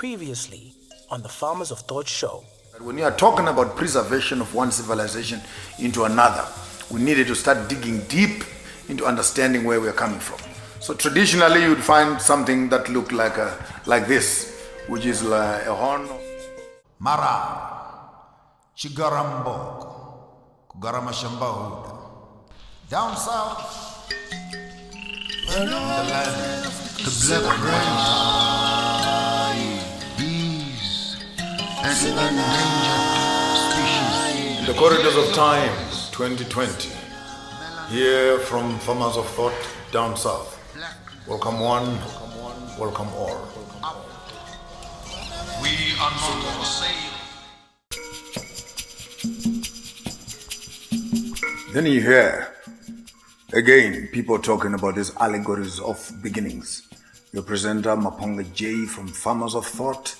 Previously on the Farmers of Thought show. When you are talking about preservation of one civilization into another, we needed to start digging deep into understanding where we're coming from. So traditionally, you'd find something that looked like this, which is like a horn. Mara, Chigarambok, Kugaramashambahud. Down south, in the land, the black rain, bees, and endangered species. In the corridors of time, 2020. Here from Farmers of Thought, down south. Welcome one, welcome all. We are not for sale. Then you hear, again, people talking about these allegories of beginnings. Your presenter, Maponga J from Farmers of Thought,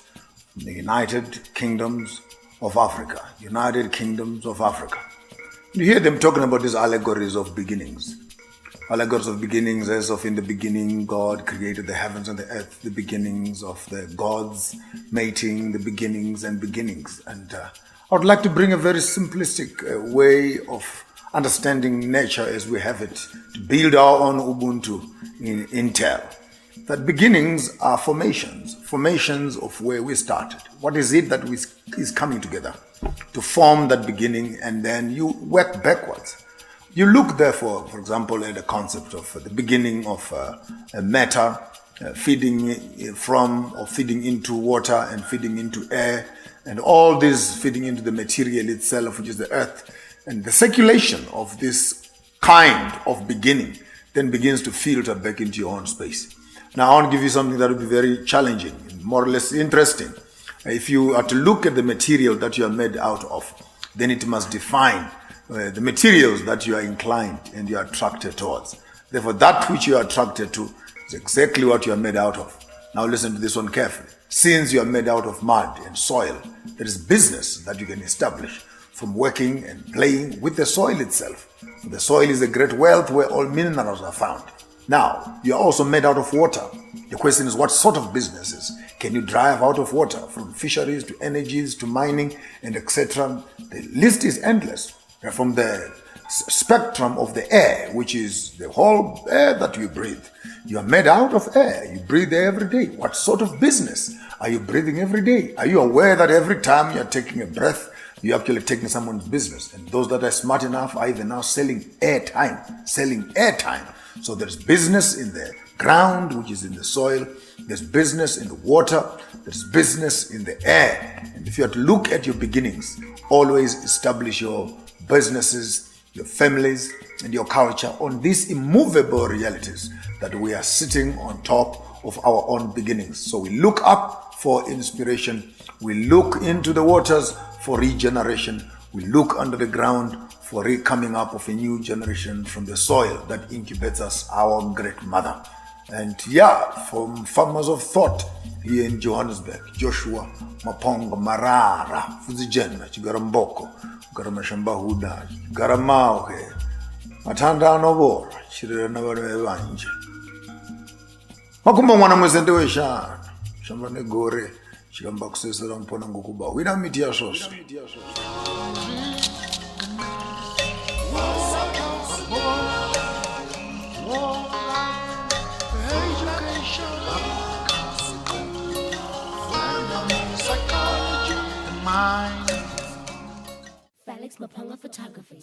from the United Kingdoms of Africa. United Kingdoms of Africa. You hear them talking about these allegories of beginnings. Allegories of beginnings, as of in the beginning, God created the heavens and the earth, the beginnings of the gods mating, the beginnings and beginnings. And I would like to bring a very simplistic way of understanding nature as we have it, to build our own Ubuntu in Intel. That beginnings are formations of where we started. What is it that is coming together to form that beginning, and then you work backwards. You look, therefore, for example, at the concept of the beginning of a matter feeding from or feeding into water and feeding into air, and all this feeding into the material itself, which is the earth, and the circulation of this kind of beginning then begins to filter back into your own space. Now, I want to give you something that will be very challenging, more or less interesting. If you are to look at the material that you are made out of, then it must define the materials that you are inclined and you are attracted towards. Therefore, that which you are attracted to is exactly what you are made out of. Now listen to this one carefully. Since you are made out of mud and soil, there is business that you can establish from working and playing with the soil itself. The soil is a great wealth where all minerals are found. Now, you are also made out of water. The question is, what sort of businesses can you drive out of water, from fisheries to energies to mining and etc.? The list is endless. From the spectrum of the air, which is the whole air that you breathe. You are made out of air. You breathe air every day. What sort of business are you breathing every day? Are you aware that every time you are taking a breath, you're actually taking someone's business? And those that are smart enough are even now selling airtime. So there's business in the ground, which is in the soil. There's business in the water. There's business in the air. And if you have to look at your beginnings, always establish your businesses, your families, and your culture on these immovable realities that we are sitting on top of our own beginnings. So we look up for inspiration. We look into the waters for regeneration. We look under the ground for coming up of a new generation from the soil that incubates us, our great mother. And from Farmers of Thought here in Johannesburg, Joshua Maponga Marara, Fuzijena, Chigaramboko, Garamashambahuda, Garamauke, Matanda Novora, Chiranavar Evanje. Makumba mwana mwezende we shana, Shambane Gore, Chigambaxes around Ponangukuba. We don't meet your source. Felix Maponga Photography.